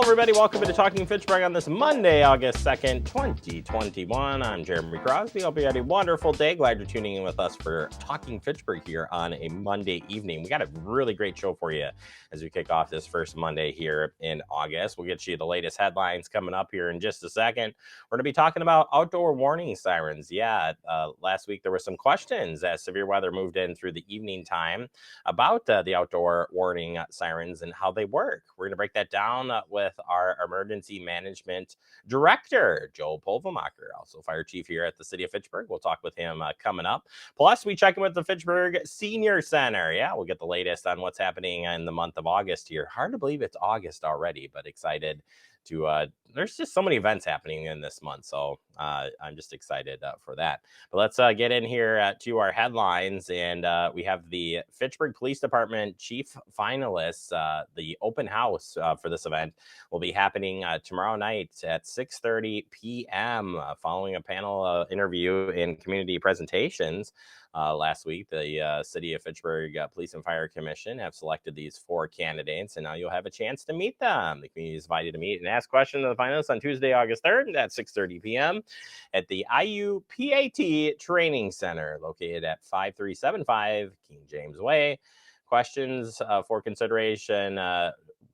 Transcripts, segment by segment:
everybody. Welcome to Talking Fitchburg on this Monday, August 2nd, 2021. I'm Jeremy Crosby. Hope you had a wonderful day. Glad you're tuning in with us for Talking Fitchburg here on a Monday evening. We got a really great show for you as we kick off this first Monday here in August. We'll get you the latest headlines coming up here in just a second. We're going to be talking about outdoor warning sirens. Last week there were some questions as severe weather moved in through the evening time about the outdoor warning sirens and how they work. We're going to break that down with our emergency management director, Joe Polvemacher, also fire chief here at the city of Fitchburg. We'll talk with him coming up. Plus, we check in with the Fitchburg Senior Center. Yeah, we'll get the latest on what's happening in the month of August here. Hard to believe it's August already, but excited to there's just so many events happening in this month, so I'm just excited for that. But let's get in here to our headlines, and we have the Fitchburg Police Department chief finalists. The open house for this event will be happening tomorrow night at 6:30 p.m. Following a panel interview and community presentations. Last week, the City of Fitchburg Police and Fire Commission have selected these 4 candidates, and now you'll have a chance to meet them. The community is invited to meet and ask questions of the finalists on Tuesday, August 3rd at 6:30 p.m. at the IUPAT Training Center, located at 5375 King James Way. Questions for consideration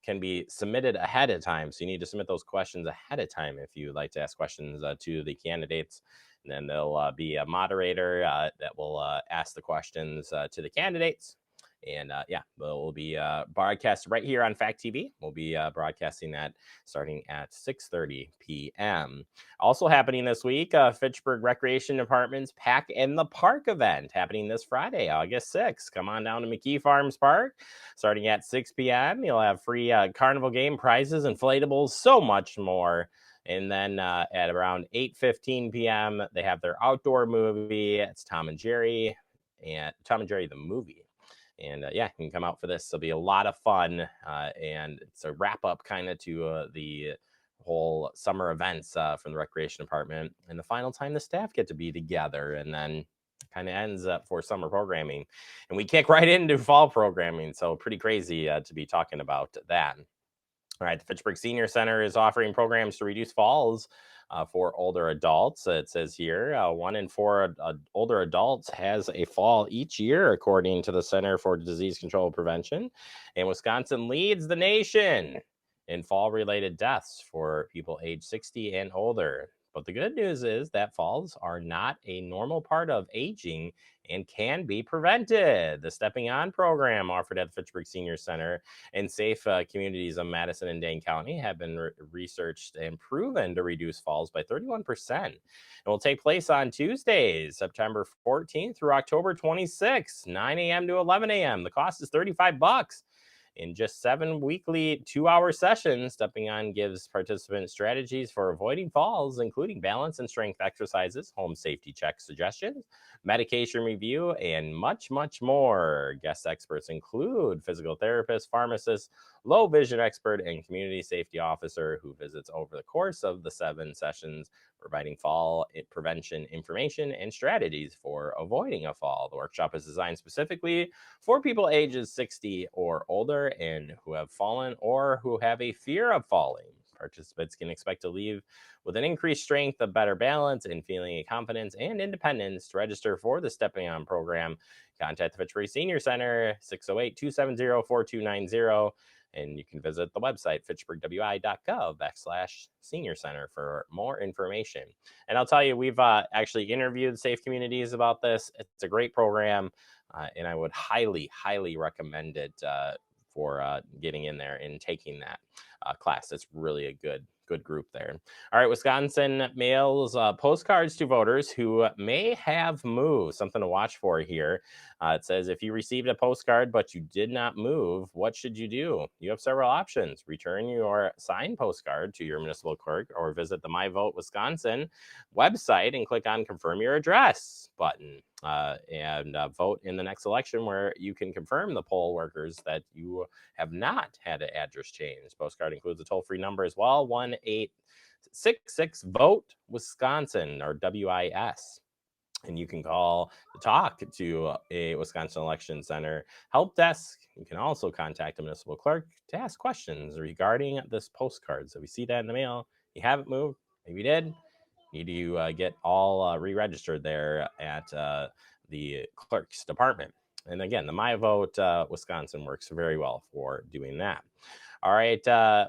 can be submitted ahead of time, so you need to submit those questions ahead of time if you'd like to ask questions to the candidates. And then there'll be a moderator that will ask the questions to the candidates. And we'll be broadcast right here on Fact TV. We'll be broadcasting that starting at 6:30 p.m. Also happening this week, Fitchburg Recreation Department's Pack in the Park event happening this Friday, August 6th. Come on down to McKee Farms Park starting at 6 p.m. You'll have free carnival game prizes, inflatables, so much more. And then at around 8:15 p.m., they have their outdoor movie. It's Tom and Jerry the movie. And you can come out for this. It'll be a lot of fun. And it's a wrap up kind of to the whole summer events from the Recreation Department. And the final time the staff get to be together. And then kind of ends up for summer programming. And we kick right into fall programming. So pretty crazy to be talking about that. All right, the Fitchburg Senior Center is offering programs to reduce falls for older adults. It says here 1 in 4 older adults has a fall each year, according to the Center for Disease Control and Prevention. And Wisconsin leads the nation in fall-related deaths for people age 60 and older. But the good news is that falls are not a normal part of aging and can be prevented. The Stepping On program offered at the Fitchburg Senior Center and safe communities of Madison and Dane County have been researched and proven to reduce falls by 31%. It will take place on Tuesdays, September 14th through October 26th, 9 a.m. to 11 a.m. The cost is $35. In just 7 weekly 2-hour sessions, Stepping On gives participants strategies for avoiding falls, including balance and strength exercises, home safety check suggestions, medication review, and much, much more. Guest experts include physical therapists, pharmacists, low vision expert, and community safety officer who visits over the course of the 7 sessions, providing fall prevention information and strategies for avoiding a fall. The workshop is designed specifically for people ages 60 or older and who have fallen or who have a fear of falling. Participants can expect to leave with an increased strength, a better balance, and feeling of confidence and independence. To register for the Stepping On program, contact the Fitchburg Senior Center, 608-270-4290. And you can visit the website, fitchburgwi.gov/senior center for more information. And I'll tell you, we've actually interviewed safe communities about this. It's a great program, and I would highly, highly recommend it for getting in there and taking that class. It's really a good group there. All right, Wisconsin mails postcards to voters who may have moved. Something to watch for here. It says, if you received a postcard but you did not move, what should you do? You have several options. Return your signed postcard to your municipal clerk or visit the My Vote Wisconsin website and click on Confirm Your Address button. And vote in the next election where you can confirm the poll workers that you have not had an address change. Postcard includes a toll-free number as well, 1-866-VOTE-WISCONSIN or WIS. And you can call to talk to a Wisconsin Election Center help desk. You can also contact a municipal clerk to ask questions regarding this postcard. So we see that in the mail. You haven't moved, maybe you did. Need to get all re-registered there at the clerk's department. And again, the My Vote Wisconsin works very well for doing that. All right,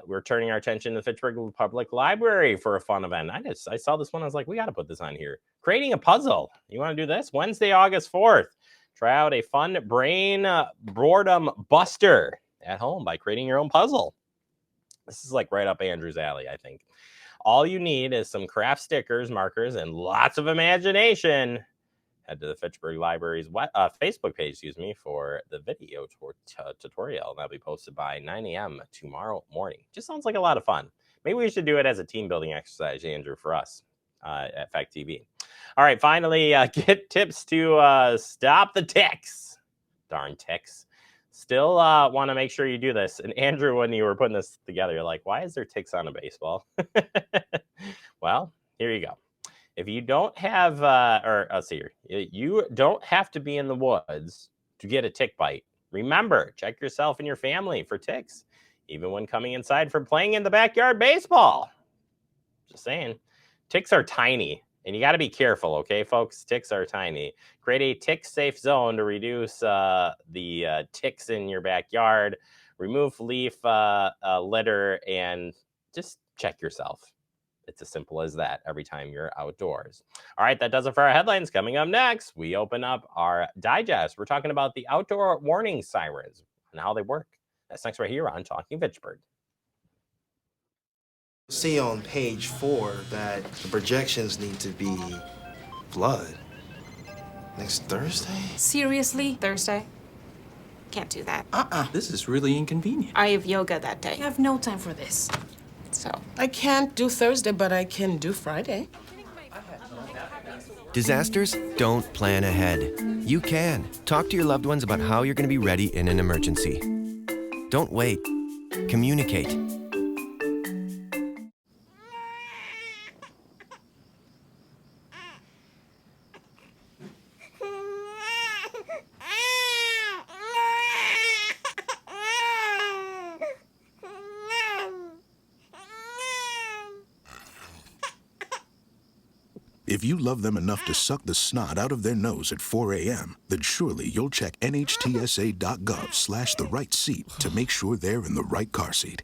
we're turning our attention to the Fitchburg Public Library for a fun event. I saw this one. I was like, we got to put this on here. Creating a puzzle. You want to do this? Wednesday, August 4th. Try out a fun brain boredom buster at home by creating your own puzzle. This is like right up Andrew's alley, I think. All you need is some craft stickers, markers, and lots of imagination. Head to the Fitchburg Library's Facebook page, for the video tutorial. That'll be posted by 9 a.m. tomorrow morning. Just sounds like a lot of fun. Maybe we should do it as a team building exercise, Andrew, for us at Fact TV. All right, finally, get tips to stop the ticks. Darn ticks. Still want to make sure you do this. And Andrew, when you were putting this together, you're like, why is there ticks on a baseball? Well, here you go. If you don't have, you don't have to be in the woods to get a tick bite. Remember, check yourself and your family for ticks, even when coming inside from playing in the backyard baseball. Just saying, ticks are tiny, and you got to be careful, okay, folks? Ticks are tiny. Create a tick-safe zone to reduce the ticks in your backyard. Remove leaf litter, and just check yourself. It's as simple as that every time you're outdoors. All right, that does it for our headlines. Coming up next, we open up our digest. We're talking about the outdoor warning sirens and how they work. That's next right here on Talking Fitchburg. See on page 4 that the projections need to be flood next Thursday? Seriously? Thursday? Can't do that. This is really inconvenient. I have yoga that day. I have no time for this. So. I can't do Thursday, but I can do Friday. Disasters don't plan ahead. You can. Talk to your loved ones about how you're going to be ready in an emergency. Don't wait. Communicate. If you love them enough to suck the snot out of their nose at 4 a.m., then surely you'll check nhtsa.gov/the-right-seat to make sure they're in the right car seat.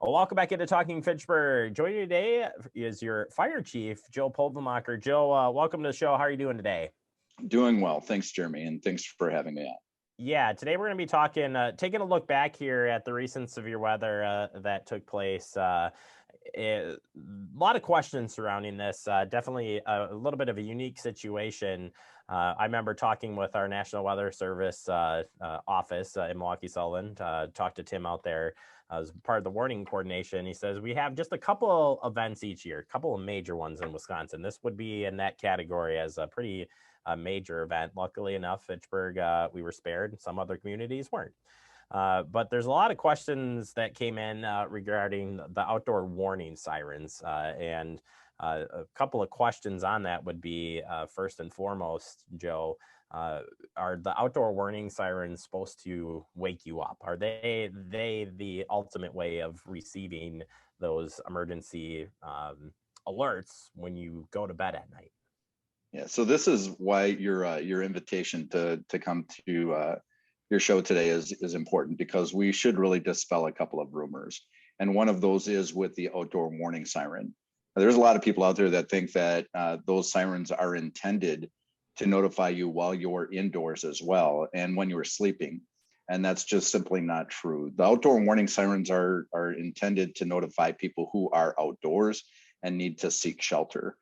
Well, welcome back into Talking Fitchburg. Joining you today is your fire chief, Joe Polvemacher. Joe, welcome to the show. How are you doing today? Doing well. Thanks, Jeremy, and thanks for having me on. Yeah, today we're going to be talking, taking a look back here at the recent severe weather that took place. A lot of questions surrounding this. Definitely a little bit of a unique situation. I remember talking with our National Weather Service office in Milwaukee, Sullivan, talked to Tim out there as part of the warning coordination. He says, we have just a couple events each year, a couple of major ones in Wisconsin. This would be in that category as a pretty major event. Luckily enough, Fitchburg, we were spared. Some other communities weren't. But there's a lot of questions that came in regarding the outdoor warning sirens. And a couple of questions on that would be, first and foremost, Joe, are the outdoor warning sirens supposed to wake you up? Are they the ultimate way of receiving those emergency alerts when you go to bed at night? Yeah, so this is why your invitation to come to your show today is important, because we should really dispel a couple of rumors. And one of those is with the outdoor warning siren. There's a lot of people out there that think that those sirens are intended to notify you while you're indoors as well and when you're sleeping. And that's just simply not true. The outdoor warning sirens are intended to notify people who are outdoors and need to seek shelter.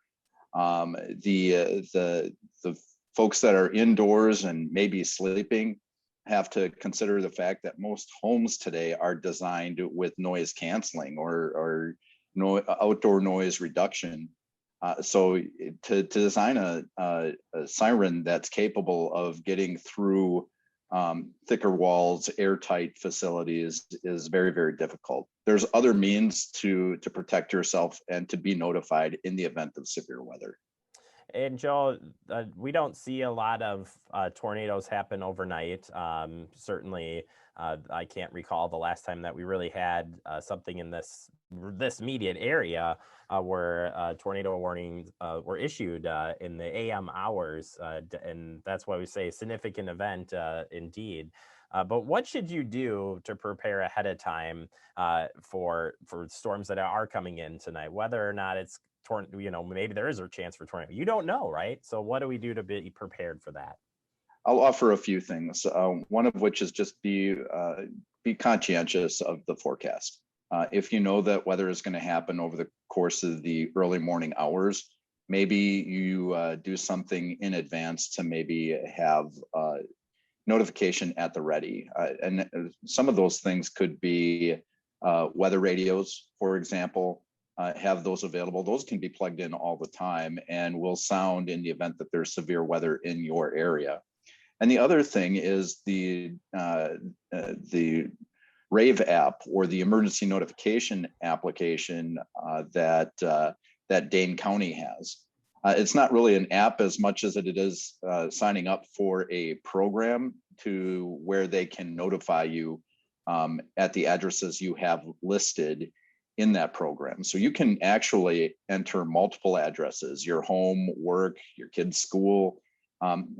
The folks that are indoors and maybe sleeping have to consider the fact that most homes today are designed with noise canceling or outdoor noise reduction. So to design a siren that's capable of getting through thicker walls, airtight facilities is very, very difficult. There's other means to protect yourself and to be notified in the event of severe weather. And Joe, we don't see a lot of tornadoes happen overnight. Certainly, I can't recall the last time that we really had something in this immediate area where tornado warnings were issued in the AM hours, and that's why we say significant event indeed. But what should you do to prepare ahead of time for storms that are coming in tonight, whether or not it's maybe there is a chance for tornado. You don't know, right? So what do we do to be prepared for that? I'll offer a few things. One of which is just be conscientious of the forecast. If you know that weather is going to happen over the course of the early morning hours, maybe you do something in advance to maybe have notification at the ready. And some of those things could be weather radios, for example. Have those available. Those can be plugged in all the time and will sound in the event that there's severe weather in your area. And the other thing is the RAVE app, or the emergency notification application that Dane County has. It's not really an app as much as it is signing up for a program to where they can notify you at the addresses you have listed in that program. So you can actually enter multiple addresses, your home, work, your kid's school.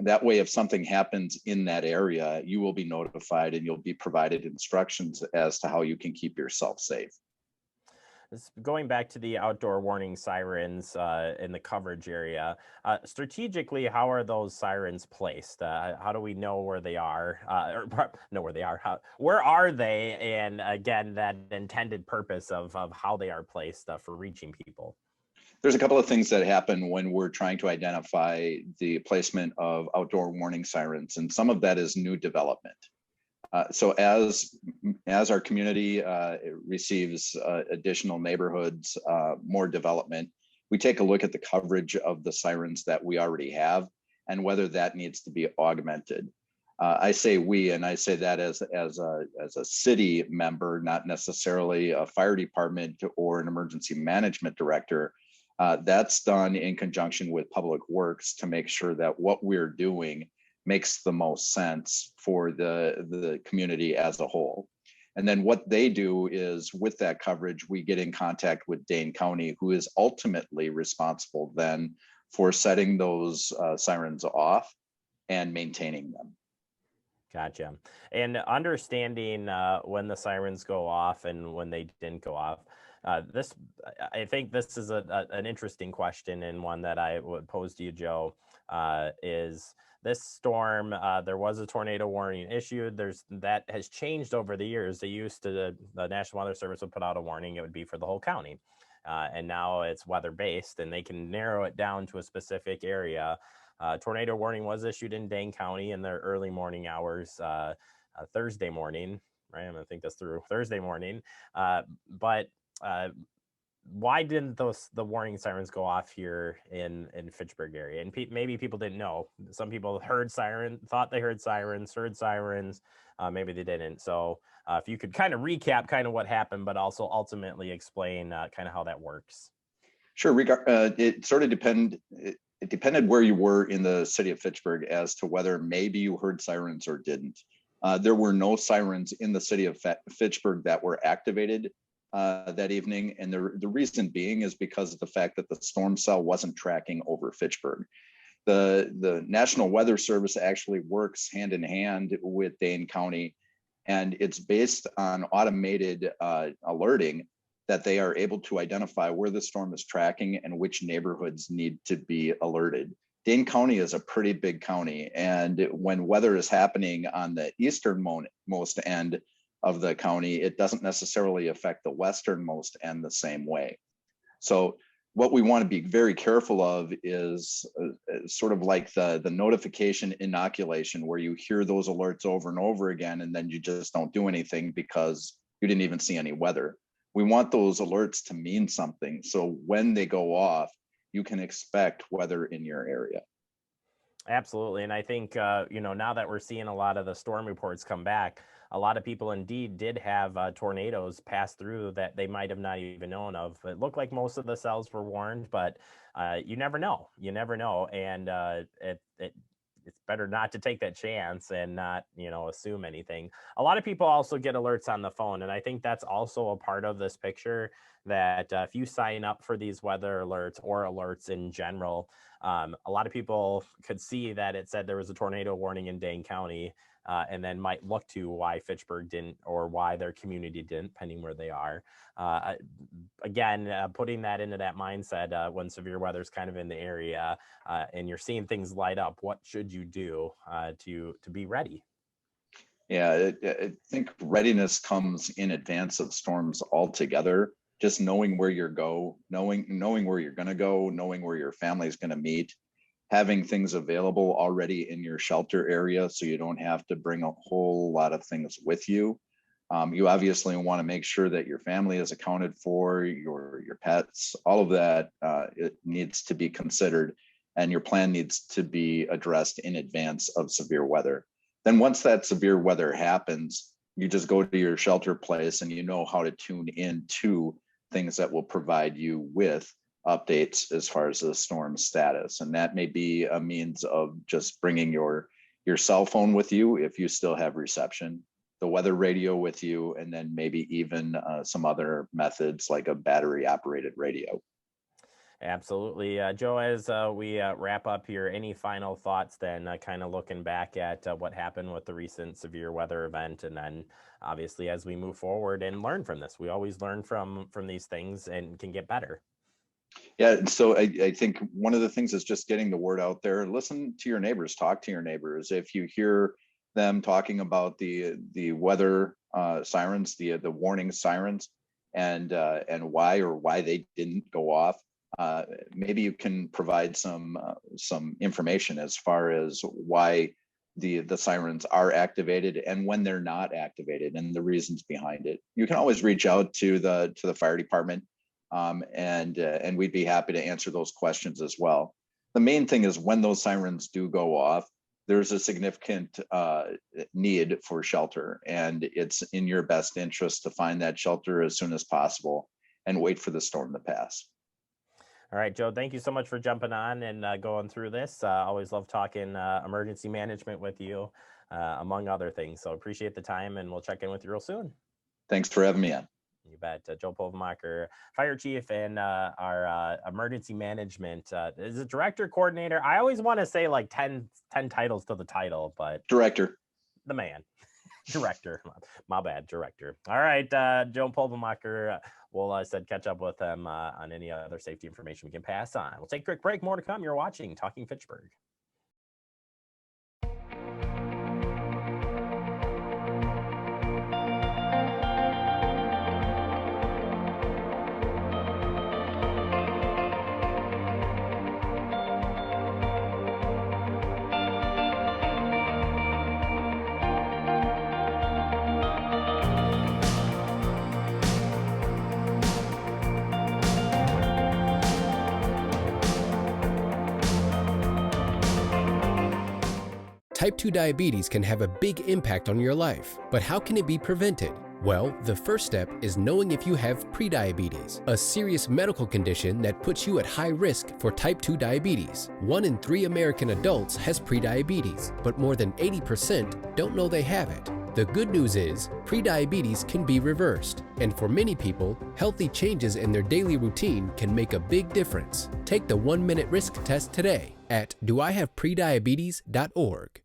That way, if something happens in that area, you will be notified and you'll be provided instructions as to how you can keep yourself safe. Going back to the outdoor warning sirens in the coverage area, strategically, how are those sirens placed? How do we know where they are? Or know where they are? Where are they? And again, that intended purpose of how they are placed for reaching people. There's a couple of things that happen when we're trying to identify the placement of outdoor warning sirens, and some of that is new development. So as our community receives additional neighborhoods, more development, we take a look at the coverage of the sirens that we already have and whether that needs to be augmented. I say we, and I say that as a city member, not necessarily a fire department or an emergency management director. That's done in conjunction with Public Works to make sure that what we're doing makes the most sense for the community as a whole. And then what they do is, with that coverage, we get in contact with Dane County, who is ultimately responsible then for setting those sirens off and maintaining them. Gotcha. And understanding when the sirens go off and when they didn't go off. I think this is an interesting question, and one that I would pose to you, Joe, is this storm, there was a tornado warning issued. That has changed over the years. They used to, the National Weather Service would put out a warning. It would be for the whole county. And now it's weather based, and they can narrow it down to a specific area. Tornado warning was issued in Dane County in the early morning hours, Thursday morning, right? I'm gonna think this through. Thursday morning. But why didn't the warning sirens go off here in Fitchburg area? And maybe people didn't know. Some people heard thought they heard sirens, maybe they didn't. So if you could kind of recap kind of what happened, but also ultimately explain kind of how that works. Sure. It sort of it depended where you were in the city of Fitchburg as to whether maybe you heard sirens or didn't. There were no sirens in the city of Fitchburg that were activated that evening. And the reason being is because of the fact that the storm cell wasn't tracking over Fitchburg. The National Weather Service actually works hand in hand with Dane County, and it's based on automated alerting that they are able to identify where the storm is tracking and which neighborhoods need to be alerted. Dane County is a pretty big county, and when weather is happening on the easternmost end of the county, it doesn't necessarily affect the westernmost end the same way. So what we want to be very careful of is sort of like the notification inoculation, where you hear those alerts over and over again, and then you just don't do anything because you didn't even see any weather. We want those alerts to mean something. So when they go off, you can expect weather in your area. Absolutely. And I think, now that we're seeing a lot of the storm reports come back, a lot of people indeed did have tornadoes pass through that they might have not even known of. It looked like most of the cells were warned, but you never know. You never know. And it's better not to take that chance and not, assume anything. A lot of people also get alerts on the phone. And I think that's also a part of this picture, that if you sign up for these weather alerts or alerts in general, a lot of people could see that it said there was a tornado warning in Dane County, and then might look to why Fitchburg didn't, or why their community didn't, depending where they are. Again, putting that into that mindset, when severe weather is kind of in the area, and you're seeing things light up, what should you do to be ready? Yeah, I think readiness comes in advance of storms altogether. Just knowing where you're knowing where you're going to go, knowing where your family is going to meet, having things available already in your shelter area, so you don't have to bring a whole lot of things with you. You obviously want to make sure that your family is accounted for, your pets, all of that. It needs to be considered, and your plan needs to be addressed in advance of severe weather. Then once that severe weather happens, you just go to your shelter place and you know how to tune in to things that will provide you with updates as far as the storm status. And that may be a means of just bringing your cell phone with you if you still have reception, the weather radio with you, and then maybe even some other methods like a battery operated radio. Absolutely. Joe, as we wrap up here, any final thoughts then, kind of looking back at what happened with the recent severe weather event, and then obviously as we move forward and learn from this? We always learn from these things and can get better. Yeah, so I think one of the things is just getting the word out there. Listen to your neighbors, talk to your neighbors. If you hear them talking about the weather sirens, the warning sirens, and why they didn't go off, maybe you can provide some information as far as why the sirens are activated and when they're not activated and the reasons behind it. You can always reach out to the fire department, and we'd be happy to answer those questions as well. The main thing is when those sirens do go off, there's a significant need for shelter, and it's in your best interest to find that shelter as soon as possible and wait for the storm to pass. All right, Joe, thank you so much for jumping on and going through this. Always love talking emergency management with you, among other things. So appreciate the time, and we'll check in with you real soon. Thanks for having me on. You bet. Joe Povemacher, Fire Chief, and our emergency management is a director coordinator. I always want to say like 10 titles to the title, but Director. The man. Director. My bad. Director. All right. Joe Povemacher. We'll catch up with him on any other safety information we can pass on. We'll take a quick break. More to come. You're watching Talking Fitchburg. Type 2 diabetes can have a big impact on your life, but how can it be prevented? Well, the first step is knowing if you have prediabetes, a serious medical condition that puts you at high risk for type 2 diabetes. 1 in 3 American adults has prediabetes, but more than 80% don't know they have it. The good news is, prediabetes can be reversed, and for many people, healthy changes in their daily routine can make a big difference. Take the 1-minute risk test today at doihaveprediabetes.org.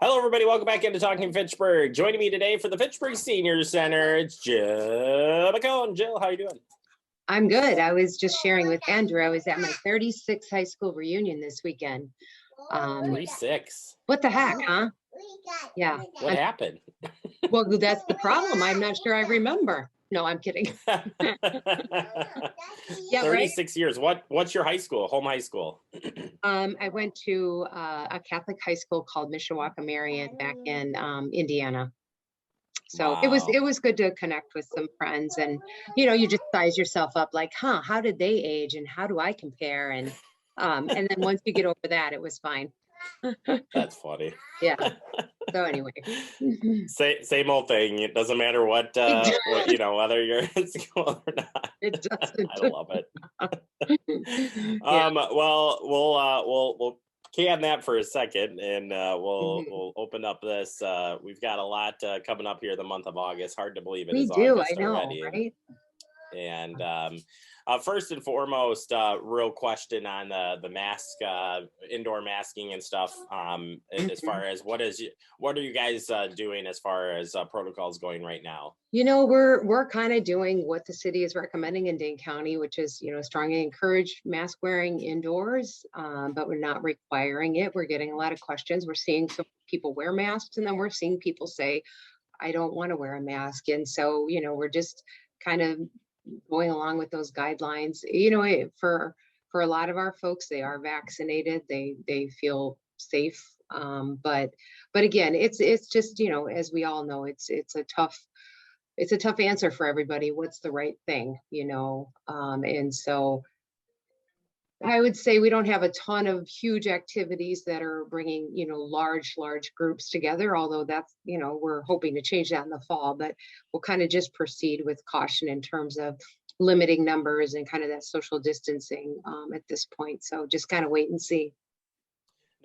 Hello, everybody. Welcome back into Talking Fitchburg. Joining me today for the Fitchburg Senior Center, it's Jill McCone. Jill, how are you doing? I'm good. I was just sharing with Andrew. I was at my 36th high school reunion this weekend. 36. What the heck, huh? Yeah. What happened? Well, that's the problem. I'm not sure I remember. No, I'm kidding. Yeah, 36 years. What's your high school, home high school? I went to a Catholic high school called Mishawaka Marian back in Indiana. So Wow. it was good to connect with some friends, and you just size yourself up like, how did they age and how do I compare? And then once you get over that, it was fine. That's funny. Yeah. So anyway. Same old thing. It doesn't matter what whether you're in school or not. It doesn't. I love it. Yeah. Well, we'll can that for a second, and Mhm. we'll open up this. We've got a lot coming up here the month of August. Hard to believe it We is do, I August know, already. right? And first and foremost, real question on the mask, indoor masking and stuff. As far as what are you guys doing as far as protocols going right now? We're kind of doing what the city is recommending in Dane County, which is, strongly encourage mask wearing indoors, but we're not requiring it. We're getting a lot of questions. We're seeing some people wear masks, and then we're seeing people say, I don't want to wear a mask. And so, we're just kind of going along with those guidelines. For a lot of our folks, they are vaccinated. They feel safe. But again, it's just, as we all know, it's a tough answer for everybody. What's the right thing, and so I would say we don't have a ton of huge activities that are bringing, large groups together, although that's, we're hoping to change that in the fall, but we'll kind of just proceed with caution in terms of limiting numbers and kind of that social distancing at this point. So just kind of wait and see.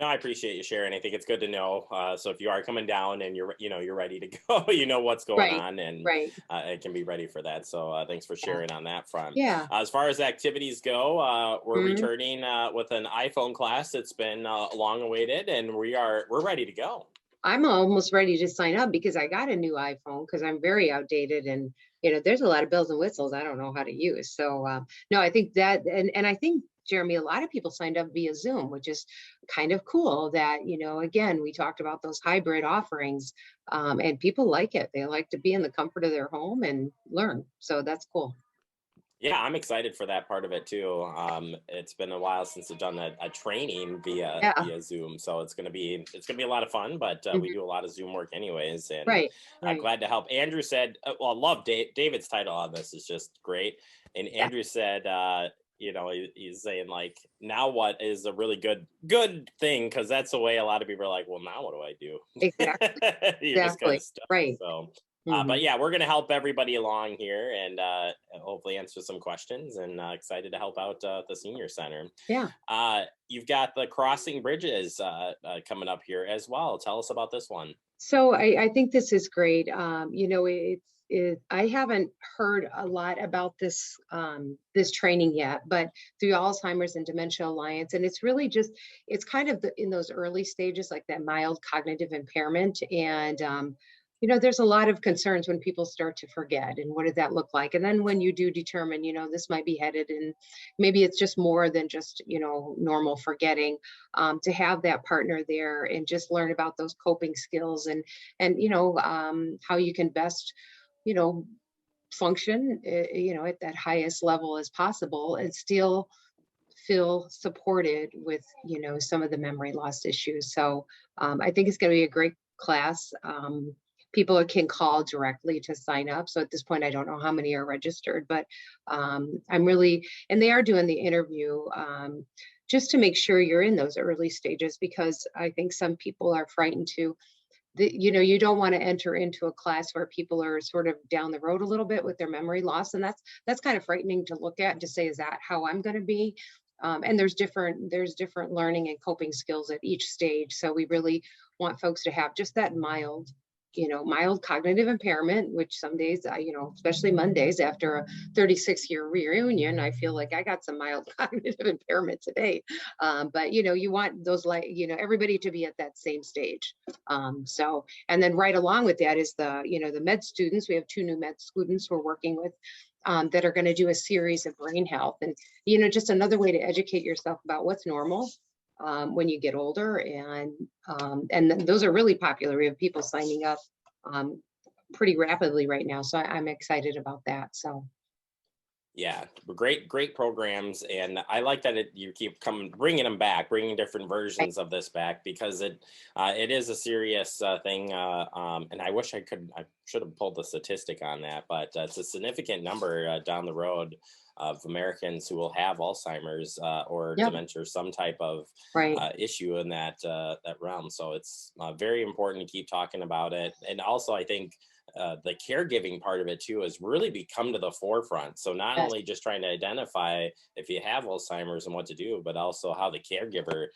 No, I appreciate you sharing. I think it's good to know. So if you are coming down and you're ready to go, you know what's going Right, on, and right. it can be ready for that. So thanks for Yeah. sharing on that front. Yeah. As far as activities go, we're Mhm. returning with an iPhone class. It's been long awaited, and we're ready to go. I'm almost ready to sign up because I got a new iPhone because I'm very outdated, and there's a lot of bells and whistles I don't know how to use. So no, I think that, and I think, Jeremy, a lot of people signed up via Zoom, which is kind of cool that, again, we talked about those hybrid offerings, and people like it. They like to be in the comfort of their home and learn. So that's cool. Yeah, I'm excited for that part of it too. It's been a while since I've done a training Yeah. via Zoom, so it's gonna be a lot of fun. But we Mhm. do a lot of Zoom work anyways, and Right. Right. glad to help. Andrew said, "Well, I love David's title on this is just great." And Yeah. Andrew said, he's saying like, now what is a really good thing, because that's the way a lot of people are like, well, now what do I do? Exactly. You're just kind Exactly. of stuck. Right. So. But Mhm. yeah, we're going to help everybody along here, and hopefully answer some questions, and excited to help out the senior center. Yeah. You've got the Crossing Bridges coming up here as well. Tell us about this one. So I think this is great. I haven't heard a lot about this training yet, but through Alzheimer's and Dementia Alliance, and it's really just, it's kind of in those early stages, like that mild cognitive impairment, and there's a lot of concerns when people start to forget, and what does that look like? And then when you do determine, this might be headed, and maybe it's just more than just normal forgetting, to have that partner there and just learn about those coping skills, and how you can best you know function at that highest level as possible and still feel supported with some of the memory loss issues. So I think it's going to be a great class. People can call directly to sign up. So at this point, I don't know how many are registered, but I'm really, and they are doing the interview just to make sure you're in those early stages, because I think some people are frightened to, you don't want to enter into a class where people are sort of down the road a little bit with their memory loss. And that's kind of frightening to look at and to say, is that how I'm going to be? And there's different learning and coping skills at each stage. So we really want folks to have just that mild cognitive impairment, which some days, especially Mondays after a 36-year reunion, I feel like I got some mild cognitive impairment today. But you want those, everybody to be at that same stage. So, and then right along with that is the med students. We have 2 new med students we're working with, that are going to do a series of brain health, and just another way to educate yourself about what's normal when you get older, and those are really popular. We have people signing up pretty rapidly right now, so I'm excited about that. So Yeah, great programs, and I like that you keep bringing them back, bringing different versions of this back, because it is a serious thing, and I wish I should have pulled the statistic on that, but it's a significant number down the road of Americans who will have Alzheimer's or Yep. dementia, or some type of Right. issue in that realm. So it's very important to keep talking about it. And also, I think the caregiving part of it too has really become to the forefront. So not Yes. only just trying to identify if you have Alzheimer's and what to do, but also how the caregiver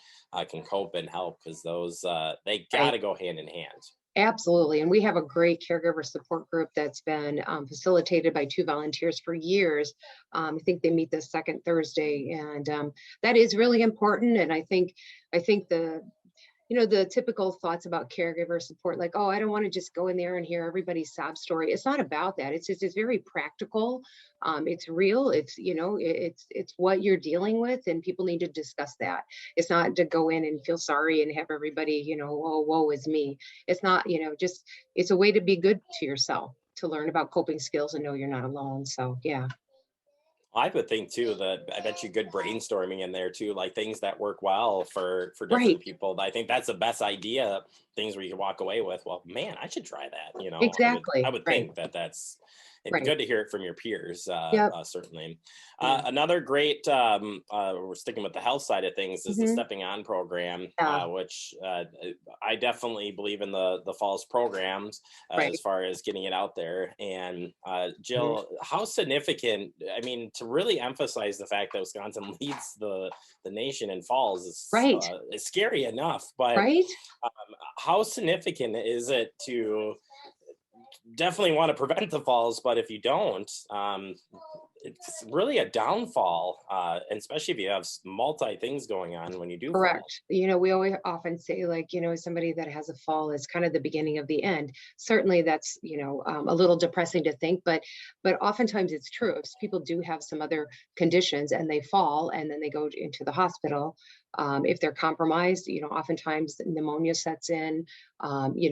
can cope and help, because those they got to go hand in hand. Absolutely. And we have a great caregiver support group that's been facilitated by 2 volunteers for years. I think they meet the second Thursday, and that is really important. And I think the typical thoughts about caregiver support, like, oh, I don't want to just go in there and hear everybody's sob story. It's not about that. It's very practical. It's real. It's what you're dealing with, and people need to discuss that. It's not to go in and feel sorry and have everybody, oh, woe is me. It's not, just, it's a way to be good to yourself, to learn about coping skills and know you're not alone. So yeah. I would think too that I bet you good brainstorming in there too, like things that work well for different Right. people. I think that's the best idea. Things where you can walk away with, well, man, I should try that. Exactly. I would Right. think that's it'd Right. be good to hear it from your peers. Yep. Certainly. Yeah. Another great, we're sticking with the health side of things, is the Mhm. Stepping On program, Yeah. which I definitely believe in the falls programs Right. as far as getting it out there. And Jill, how significant, I mean, to really emphasize the fact that Wisconsin leads the nation in falls is Right. is scary enough, but Right. how significant is it to definitely want to prevent the falls, but if you don't, it's really a downfall, and especially if you have multi things going on when you do fall. Correct. We always often say, like, somebody that has a fall is kind of the beginning of the end. Certainly that's, a little depressing to think, but oftentimes it's true. If people do have some other conditions and they fall and then they go into the hospital, if they're compromised, oftentimes pneumonia sets in,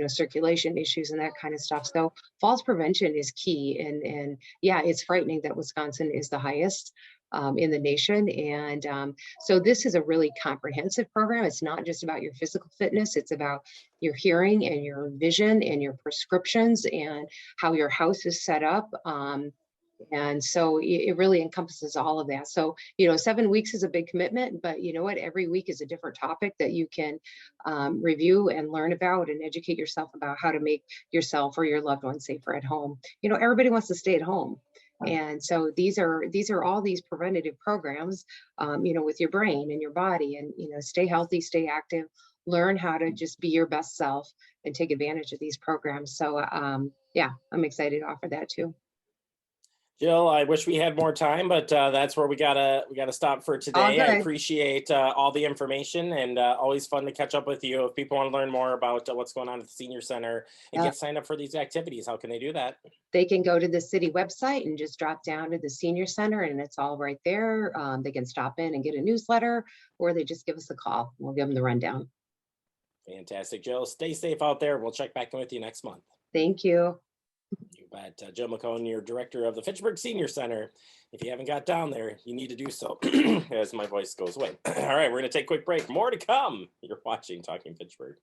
circulation issues and that kind of stuff. So falls prevention is key. And yeah, it's frightening that Wisconsin is the highest in the nation. And so this is a really comprehensive program. It's not just about your physical fitness. It's about your hearing and your vision and your prescriptions and how your house is set up. And so it really encompasses all of that. So, 7 weeks is a big commitment, but you know what? Every week is a different topic that you can review and learn about and educate yourself about how to make yourself or your loved ones safer at home. Everybody wants to stay at home. And so these are all these preventative programs, with your brain and your body, and, stay healthy, stay active, learn how to just be your best self and take advantage of these programs. So, yeah, I'm excited to offer that too. Jill, I wish we had more time, but that's where we gotta stop for today. I appreciate all the information, and always fun to catch up with you. If people want to learn more about what's going on at the senior center and get signed up for these activities, how can they do that? They can go to the city website and just drop down to the senior center, and it's all right there. They can stop in and get a newsletter, or they just give us a call. We'll give them the rundown. Fantastic, Jill. Stay safe out there. We'll check back in with you next month. Thank you. You bet. Jill McCone, you're director of the Fitchburg Senior Center. If you haven't got down there, you need to do so as my voice goes away. All right, we're going to take a quick break. More to come. You're watching Talking Fitchburg.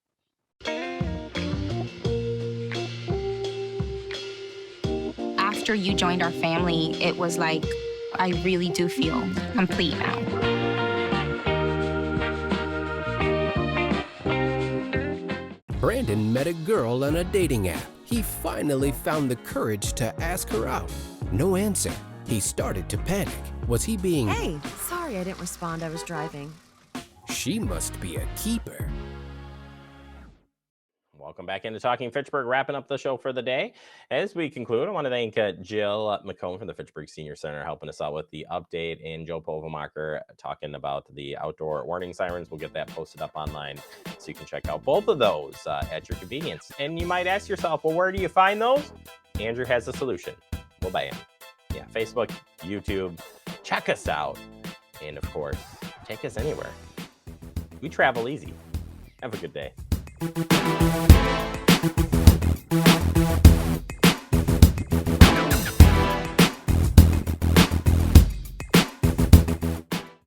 After you joined our family, it was like, I really do feel complete now. Brandon met a girl on a dating app. He finally found the courage to ask her out. No answer. He started to panic. Was he being... Hey, sorry I didn't respond. I was driving. She must be a keeper. Welcome back into Talking Fitchburg, wrapping up the show for the day. As we conclude, I want to thank Jill McCone from the Fitchburg Senior Center helping us out with the update, and Joe Povemacher talking about the outdoor warning sirens. We'll get that posted up online so you can check out both of those at your convenience. And you might ask yourself, well, where do you find those? Andrew has a solution. Well, bam. Yeah, Facebook, YouTube, check us out. And of course, take us anywhere. We travel easy. Have a good day.